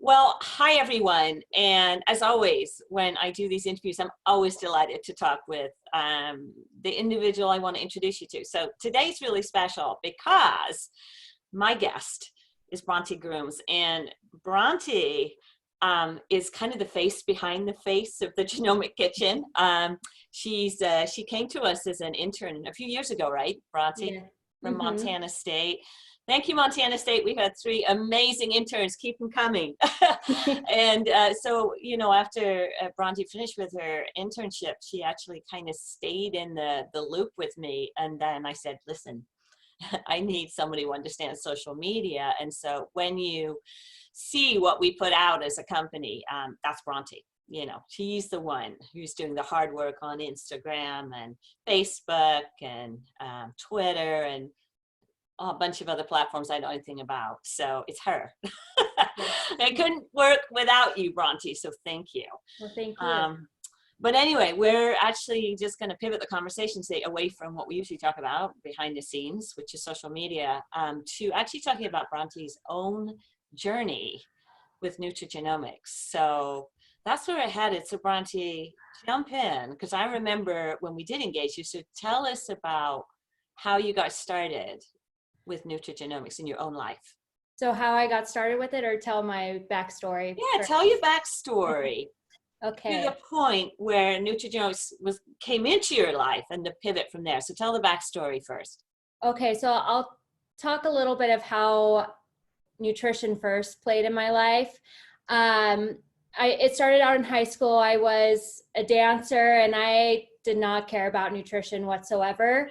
Well, hi everyone. And as always, when I do these interviews, I'm always delighted to talk with the individual I want to introduce you to. So today's really special because my guest is Bronte Grooms, and Bronte is kind of the face behind the face of the Genomic Kitchen. She came to us as an intern a few years ago, right, Bronte, Yeah. from Mm-hmm. Montana State. Thank you, Montana State. We've had 3 amazing interns. Keep them coming. And so, after Bronte finished with her internship, she actually kind of stayed in the loop with me. And then I said, listen, I need somebody who understands social media. And so when you see what we put out as a company, that's Bronte. She's the one who's doing the hard work on Instagram and Facebook and Twitter and a bunch of other platforms I know anything about. So it's her. I couldn't work without you, Bronte, so thank you. Well, thank you. But anyway, we're actually just going to pivot the conversation today away from what we usually talk about behind the scenes, which is social media, to actually talking about Bronte's own journey with Nutrigenomics. So that's where we're headed. So Bronte, jump in, because I remember when we did engage you, so tell us about how you got started with Nutrigenomics in your own life. So how I got started with it, or tell my backstory? Yeah, first? tell your backstory. Okay. To the point where Nutrigenomics came into your life and the pivot from there. So tell the backstory first. Okay, so I'll talk a little bit of how nutrition first played in my life. It started out in high school. I was a dancer and I did not care about nutrition whatsoever,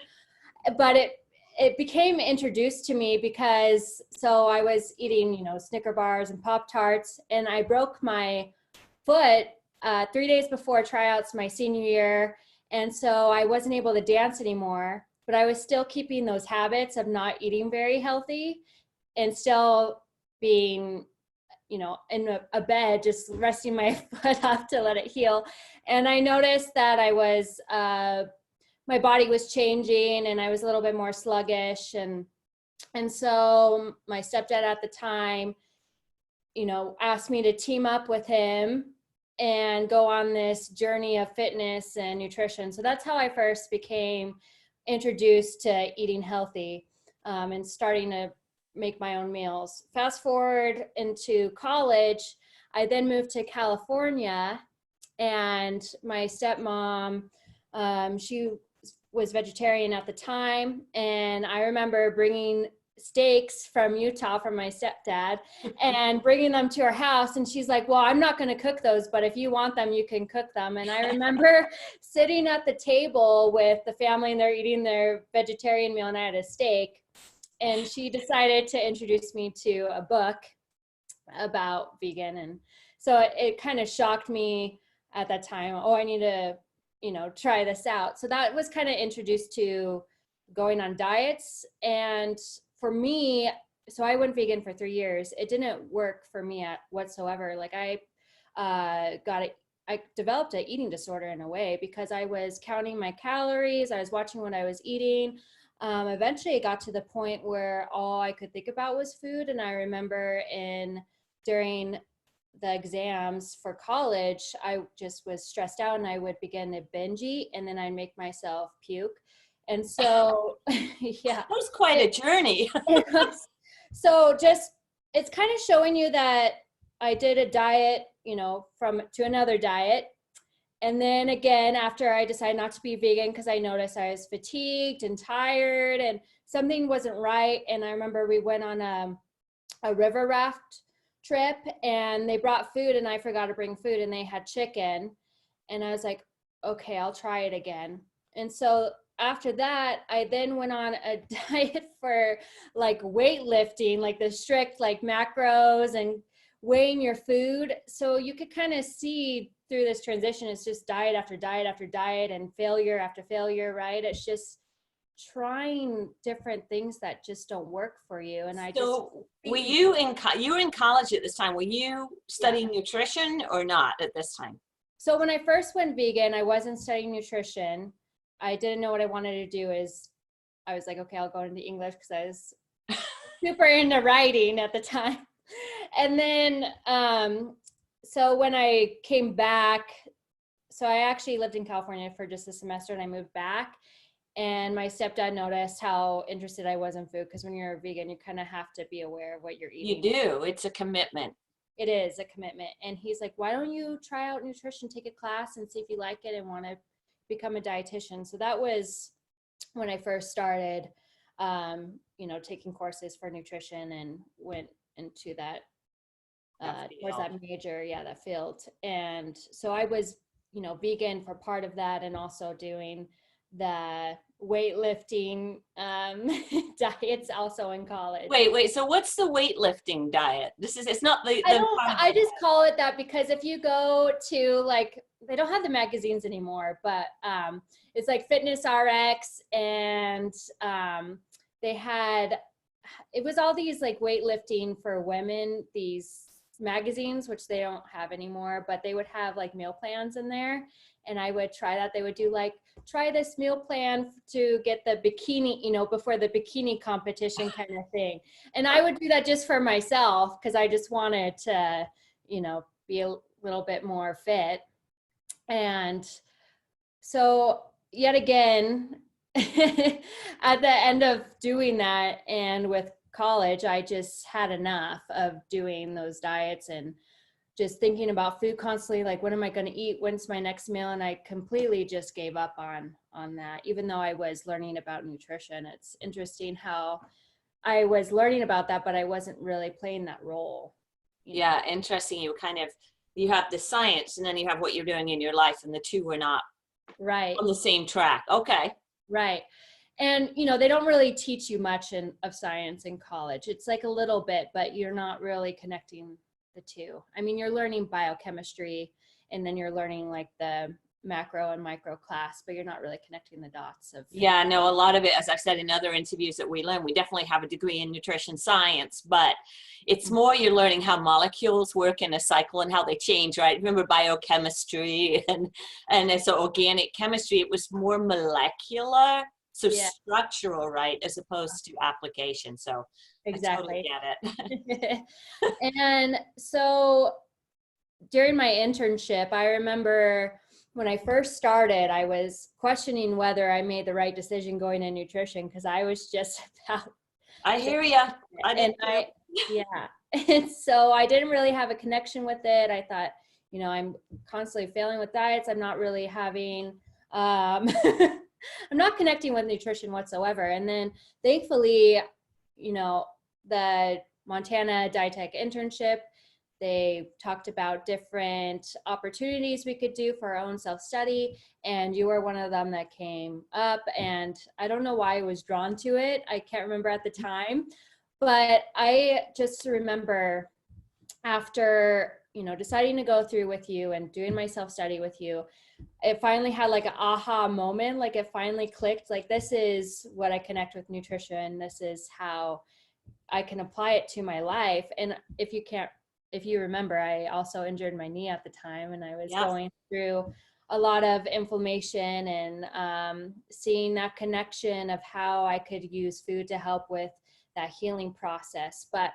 but it became introduced to me because I was eating, Snicker bars and Pop-Tarts, and I broke my foot 3 days before tryouts my senior year. And so I wasn't able to dance anymore, but I was still keeping those habits of not eating very healthy and still being, in a bed, just resting my foot off to let it heal. And I noticed that my body was changing and I was a little bit more sluggish. And so my stepdad at the time, asked me to team up with him and go on this journey of fitness and nutrition. So that's how I first became introduced to eating healthy, and starting to make my own meals. Fast forward into college, I then moved to California, and my stepmom, she was vegetarian at the time, and I remember bringing steaks from Utah from my stepdad and bringing them to her house, and she's like, well, I'm not going to cook those, but if you want them, you can cook them. And I remember sitting at the table with the family and they're eating their vegetarian meal and I had a steak, and she decided to introduce me to a book about vegan. And so it kind of shocked me at that time. Oh, I need to try this out. So that was kind of introduced to going on diets. And for me, so I went vegan for 3 years. It didn't work for me whatsoever. Like I developed an eating disorder in a way because I was counting my calories. I was watching what I was eating. Eventually it got to the point where all I could think about was food. And I remember during the exams for college, I just was stressed out and I would begin to binge eat, and then I'd make myself puke. And so, yeah. That was quite a journey. So it's kind of showing you that I did a diet, to another diet. And then again, after I decided not to be vegan because I noticed I was fatigued and tired and something wasn't right. And I remember we went on a river raft trip and they brought food and I forgot to bring food and they had chicken. And I was like, okay, I'll try it again. And so after that, I then went on a diet for like weightlifting, like the strict like macros and weighing your food. So you could kind of see through this transition, it's just diet after diet after diet and failure after failure, right? It's just trying different things that just don't work for you. And were you were in college at this time? Were you studying nutrition or not at this time? So when I first went vegan, I wasn't studying nutrition. I didn't know what I wanted to do. I was like, okay, I'll go into English because I was super into writing at the time. And then, so when I came back, so I actually lived in California for just a semester and I moved back. And my stepdad noticed how interested I was in food, because when you're a vegan, you kind of have to be aware of what you're eating. You do. It's a commitment. It is a commitment. And he's like, why don't you try out nutrition, take a class and see if you like it and want to become a dietitian. So that was when I first started, taking courses for nutrition and went into that towards that major, that field. And so I was, vegan for part of that, and also doing the weightlifting diets also in college. Wait. So what's the weightlifting diet? It's not the I just call it that because if you go to, like, they don't have the magazines anymore, but it's like Fitness RX, and it was all these like weightlifting for women, these magazines, which they don't have anymore, but they would have like meal plans in there. And I would try that. They would do like, try this meal plan to get the bikini, before the bikini competition kind of thing. And I would do that just for myself, because I just wanted to, be a little bit more fit. And so yet again, at the end of doing that and with college, I just had enough of doing those diets and just thinking about food constantly, like, what am I going to eat? When's my next meal? And I completely just gave up on that, even though I was learning about nutrition. It's interesting how I was learning about that, but I wasn't really playing that role. Yeah, interesting. You have the science, and then you have what you're doing in your life, and the two were not right on the same track. Okay. Right. And, they don't really teach you much of science in college. It's like a little bit, but you're not really connecting the two. I mean, you're learning biochemistry, and then you're learning like the macro and micro class, but you're not really connecting the dots of. Yeah, no, a lot of it, as I've said in other interviews that we learn, we definitely have a degree in nutrition science, but it's more you're learning how molecules work in a cycle and how they change, right? Remember biochemistry and so organic chemistry, it was more molecular, so structural, right, as opposed to application. So exactly. I totally get it. And so during my internship, I remember when I first started, I was questioning whether I made the right decision going in nutrition, because I was just about. I hear you. And so I didn't really have a connection with it. I thought, I'm constantly failing with diets. I'm not really having, I'm not connecting with nutrition whatsoever. And then thankfully, the Montana Dietech internship, they talked about different opportunities we could do for our own self-study, and you were one of them that came up. And I don't know why I was drawn to it. I can't remember at the time, but I just remember after, deciding to go through with you and doing my self-study with you, it finally had like an aha moment. Like it finally clicked, like, this is what I connect with nutrition. This is how I can apply it to my life. And if you remember, I also injured my knee at the time, and I was going through a lot of inflammation, and seeing that connection of how I could use food to help with that healing process. But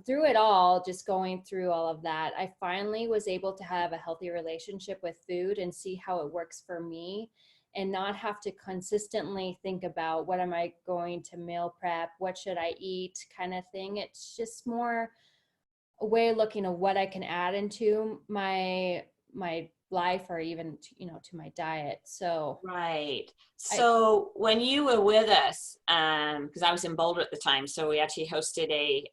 through it all, just going through all of that, I finally was able to have a healthy relationship with food and see how it works for me, and not have to consistently think about what am I going to meal prep, what should I eat kind of thing. It's just more a way of looking at what I can add into my life, or even to my diet. So right. So when you were with us, because I was in Boulder at the time, so we actually hosted a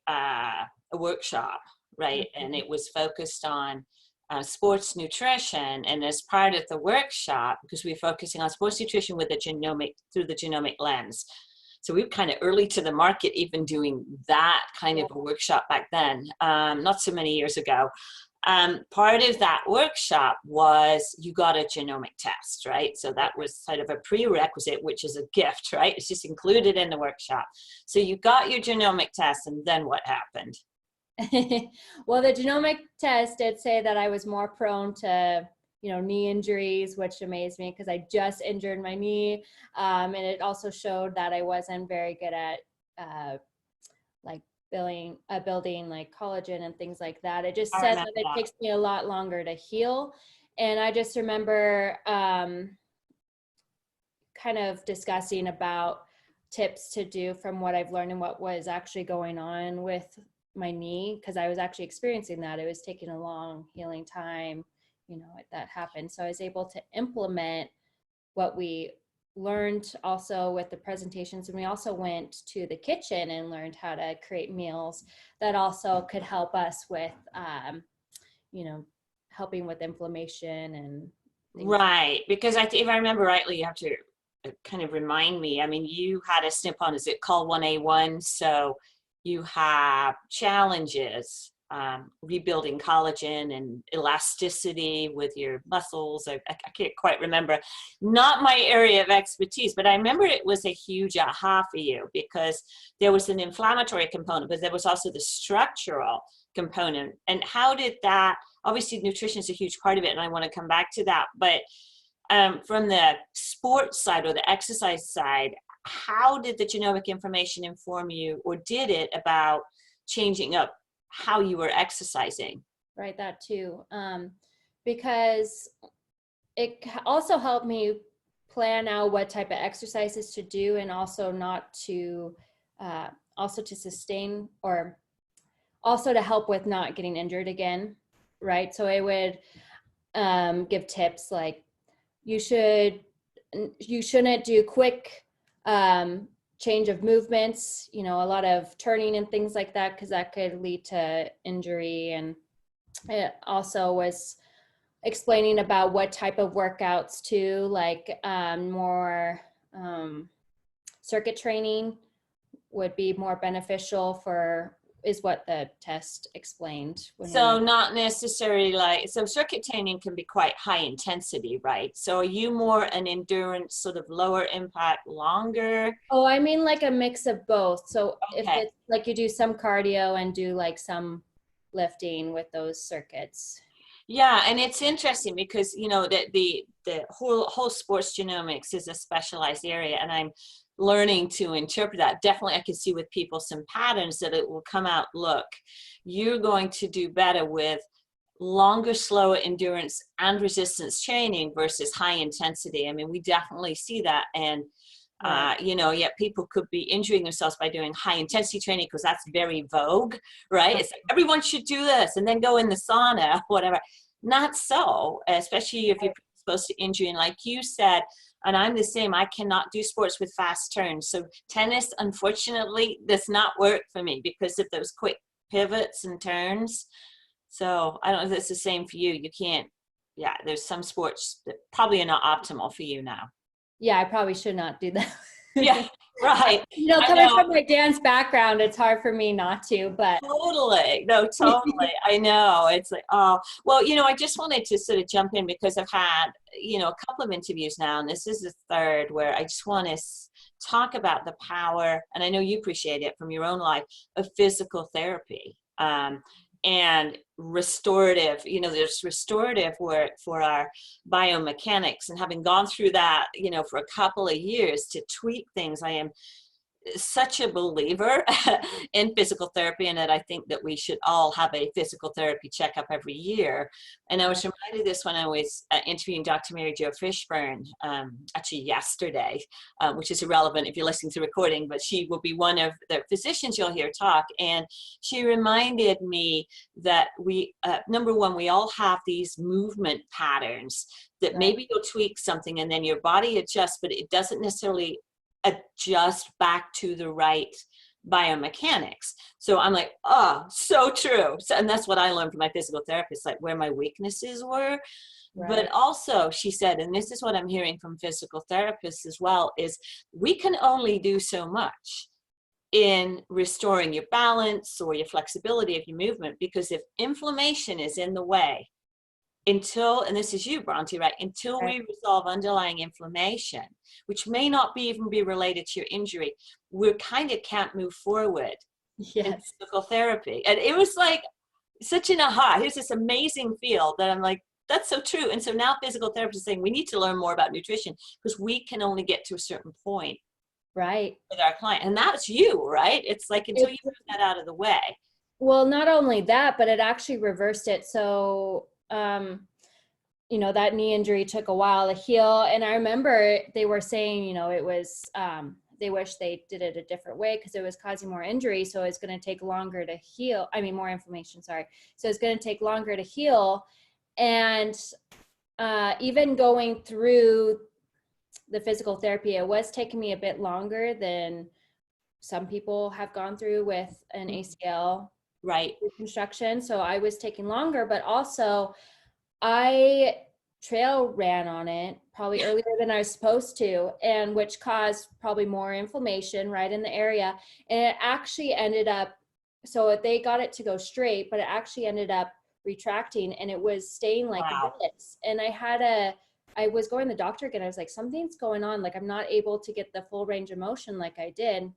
workshop, right? And it was focused on sports nutrition. And as part of the workshop, because we were focusing on sports nutrition with through the genomic lens. So we were kind of early to the market, even doing that kind of a workshop back then, not so many years ago. Part of that workshop was you got a genomic test, right? So that was sort of a prerequisite, which is a gift, right? It's just included in the workshop. So you got your genomic test, and then what happened? Well, the genomic test did say that I was more prone to knee injuries, which amazed me because I just injured my knee. And it also showed that I wasn't very good at like building like collagen and things like that. It just I says remember that it that. takes me a lot longer to heal. And I just remember kind of discussing about tips to do from what I've learned and what was actually going on with my knee, because I was actually experiencing that. It was taking a long healing time, that happened. So I was able to implement what we learned also with the presentations. And we also went to the kitchen and learned how to create meals that also could help us with, helping with inflammation and things. Right, because if I remember rightly, you have to kind of remind me. I mean, you had a snip on, is it called 1A1? So you have challenges, rebuilding collagen and elasticity with your muscles. I can't quite remember. Not my area of expertise, but I remember it was a huge aha for you because there was an inflammatory component, but there was also the structural component. And how did that, obviously nutrition is a huge part of it, and I want to come back to that, but from the sports side or the exercise side, how did the genomic information inform you, or did it, about changing up how you were exercising? Right, that too. Because it also helped me plan out what type of exercises to do, and also not to, also to sustain, or also to help with not getting injured again, right? So I would give tips like, you shouldn't do quick change of movements, a lot of turning and things like that, because that could lead to injury. And it also was explaining about what type of workouts too, like more circuit training would be more beneficial for, is what the test explained. So not necessarily like, so circuit training can be quite high intensity, right? So are you more an endurance, sort of lower impact, longer? Oh, I mean like a mix of both. So if Okay. it's like you do some cardio and do like some lifting with those circuits. Yeah, and it's interesting because that the whole sports genomics is a specialized area, and I'm learning to interpret that. Definitely, I can see with people some patterns that it will come out. Look, you're going to do better with longer, slower endurance and resistance training versus high intensity. I mean, we definitely see that, and Right. yet people could be injuring themselves by doing high intensity training because that's very vogue, right? It's like everyone should do this and then go in the sauna, whatever. Not so, especially if you're supposed to injury. And like you said, and I'm the same, I cannot do sports with fast turns. So tennis, unfortunately, does not work for me because of those quick pivots and turns. So I don't know if it's the same for you. You can't, yeah, there's some sports that probably are not optimal for you now. Yeah, I probably should not do that. Yeah, right. I Coming know. from my dance background, it's hard for me not to, but Totally. No, totally. I know. It's like, oh, well, I just wanted to sort of jump in because I've had, a couple of interviews now, and this is the third where I just want to talk about the power, and I know you appreciate it from your own life, of physical therapy. And restorative, there's restorative work for our biomechanics, and having gone through that, for a couple of years to tweak things, I am such a believer in physical therapy, and that I think that we should all have a physical therapy checkup every year. And I was reminded of this when I was interviewing Dr. Mary Jo Fishburne, actually yesterday, which is irrelevant if you're listening to the recording, but she will be one of the physicians you'll hear talk. And she reminded me that we, number one, we all have these movement patterns that maybe you'll tweak something and then your body adjusts, but it doesn't necessarily adjust back to the right biomechanics. So I'm like, oh, so true. So, and that's what I learned from my physical therapist, like where my weaknesses were. right. But also she said, and this is what I'm hearing from physical therapists as well, is we can only do so much in restoring your balance or your flexibility of your movement, because if inflammation is in the way, until, and this is you, Bronte, right? Until we resolve underlying inflammation, which may not even be related to your injury, we kind of can't move forward in physical therapy. And it was like such an aha. Here's this amazing field that I'm like, that's so true. And so now physical therapists are saying we need to learn more about nutrition because we can only get to a certain point. Right. with our client. And that's you, right? It's like until you move that out of the way. Well, not only that, but it actually reversed it. So, that knee injury took a while to heal. And I remember they were saying, it was, they wish they did it a different way because it was causing more injury. So it's going to take longer to heal. I mean, more inflammation, sorry. So it's going to take longer to heal. And even going through the physical therapy, it was taking me a bit longer than some people have gone through with an ACL reconstruction. So I was taking longer, but also I trail ran on it probably earlier than I was supposed to, and which caused probably more inflammation right in the area. And it actually ended up, so they got it to go straight, but it actually ended up retracting and it was staying like this. And I was going to the doctor again. I was like, something's going on. Like, I'm not able to get the full range of motion like I did.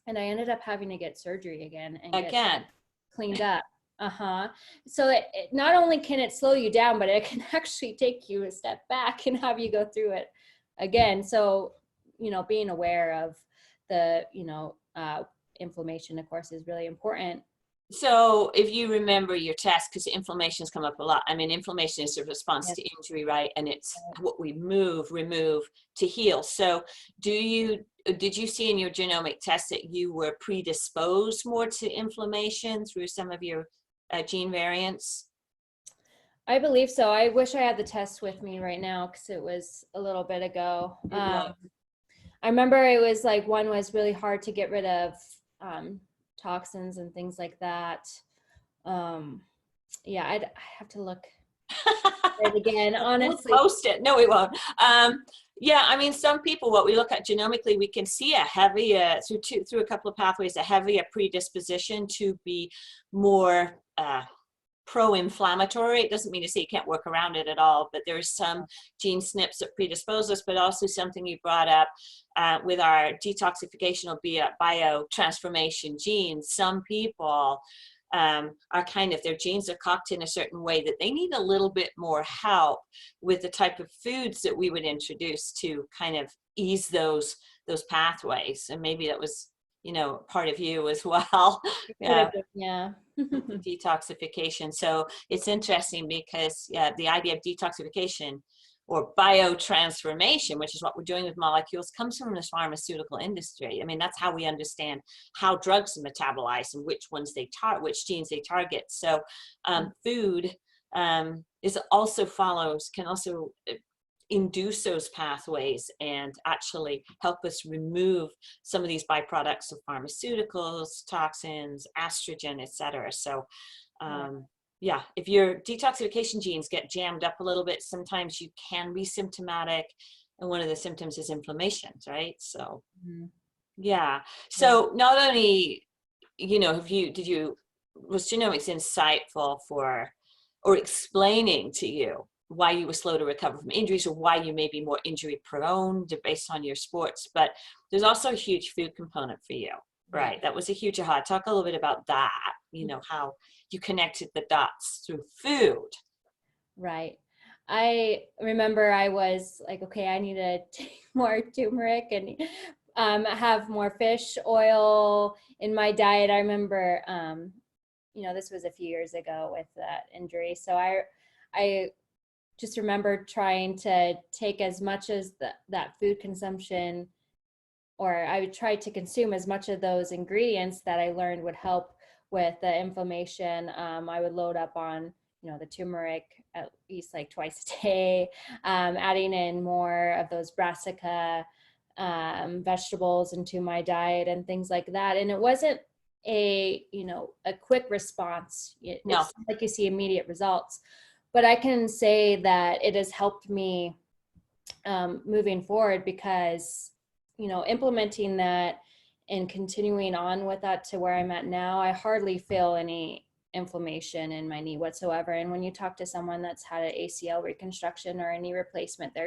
And I ended up having to get surgery again and get cleaned up. So it not only can it slow you down, but it can actually take you a step back and have you go through it again. So, being aware of the, inflammation, of course, is really important. So if you remember your test, because inflammation's come up a lot. I mean, inflammation is a response to injury, right? And it's what we remove to heal. So did you see in your genomic test that you were predisposed more to inflammation through some of your gene variants? I believe so. I wish I had the test with me right now because it was a little bit ago. I remember it was like one was really hard to get rid of toxins and things like that. I have to look it again, honestly. We'll post it. No, we won't. I mean, some people, what we look at genomically, we can see a heavier, through a couple of pathways, a heavier predisposition to be more pro-inflammatory. It doesn't mean to say you can't work around it at all, but there's some gene SNPs that predispose us, but also something you brought up with our detoxification or biotransformation genes. Some people are their genes are cocked in a certain way that they need a little bit more help with the type of foods that we would introduce to kind of ease those pathways. And maybe that was, part of you as well. Detoxification. So it's interesting because the idea of detoxification or biotransformation, which is what we're doing with molecules, comes from this pharmaceutical industry. I mean, that's how we understand how drugs are metabolized and which ones which genes they target. So food can also induce those pathways and actually help us remove some of these byproducts of pharmaceuticals, toxins, estrogen, etc. So if your detoxification genes get jammed up a little bit, sometimes you can be symptomatic, and one of the symptoms is inflammation, right? So so not only was genomics insightful for or explaining to you why you were slow to recover from injuries or why you may be more injury prone based on your sports, but there's also a huge food component for you, right? That was a huge aha. Talk a little bit about that, how you connected the dots through food. Right. I remember I was like, okay, I need to take more turmeric and have more fish oil in my diet. I remember, this was a few years ago with that injury. So I just remember trying to take as much as that food consumption, or I would try to consume as much of those ingredients that I learned would help with the inflammation. I would load up on, the turmeric at least like twice a day, adding in more of those brassica vegetables into my diet and things like that. And it wasn't a quick response. It's not like you see immediate results. But I can say that it has helped me moving forward because, implementing that and continuing on with that to where I'm at now, I hardly feel any inflammation in my knee whatsoever. And when you talk to someone that's had an ACL reconstruction or a knee replacement,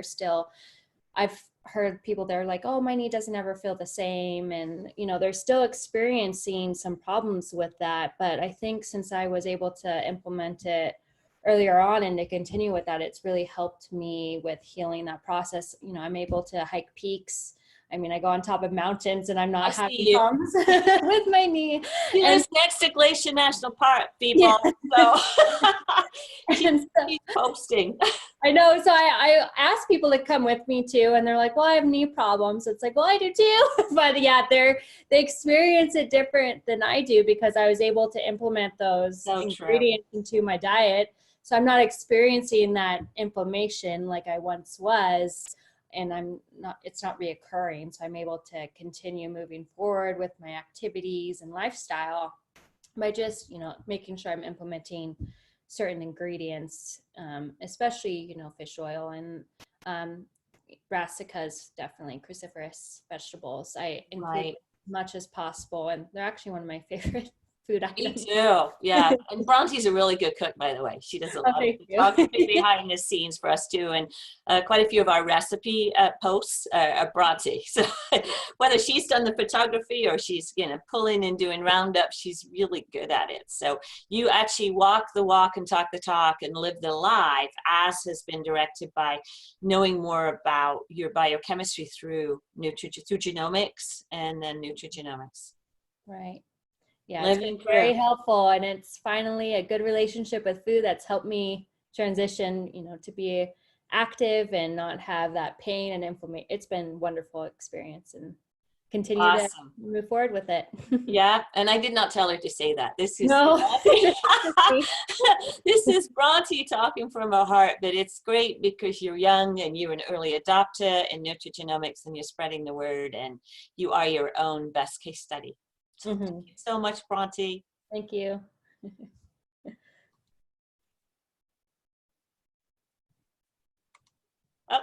I've heard people, they're like, oh, my knee doesn't ever feel the same. And, they're still experiencing some problems with that. But I think since I was able to implement it earlier on and to continue with that, it's really helped me with healing that process. I'm able to hike peaks I mean, I go on top of mountains and I'm I not see having you. problems with my knee. She And lives next to Glacier National Park, yeah, people. So she's, and so she's posting. I know. So I ask people to come with me too, and they're like, "Well, I have knee problems." It's like, "Well, I do too," but yeah, they experience it different than I do because I was able to implement those So true. ingredients into my diet. So I'm not experiencing that inflammation like I once was, and it's not reoccurring. So I'm able to continue moving forward with my activities and lifestyle by just, making sure I'm implementing certain ingredients, especially, fish oil and brassicas, definitely cruciferous vegetables. I include Right. as much as possible, and they're actually one of my favorite food Me items. too. Yeah. And Bronte's a really good cook, by the way. She does a Oh, lot of thank photography you. behind the scenes for us too. And quite a few of our recipe posts are Bronte. So whether she's done the photography or she's, pulling and doing roundups, she's really good at it. So you actually walk the walk and talk the talk and live the life as has been directed by knowing more about your biochemistry through genomics and then nutrigenomics. Right. Yeah, it's been Living very proof. helpful, and it's finally a good relationship with food that's helped me transition, to be active and not have that pain and inflammation. It's been a wonderful experience, and continue to Awesome. move forward with it. Yeah, and I did not tell her to say that. This is No, Bronte. this is me. This is Bronte talking from her heart, but it's great because you're young and you're an early adopter in nutrigenomics and you're spreading the word and you are your own best case study. So thank you so much, Bronte. Thank you. Oh,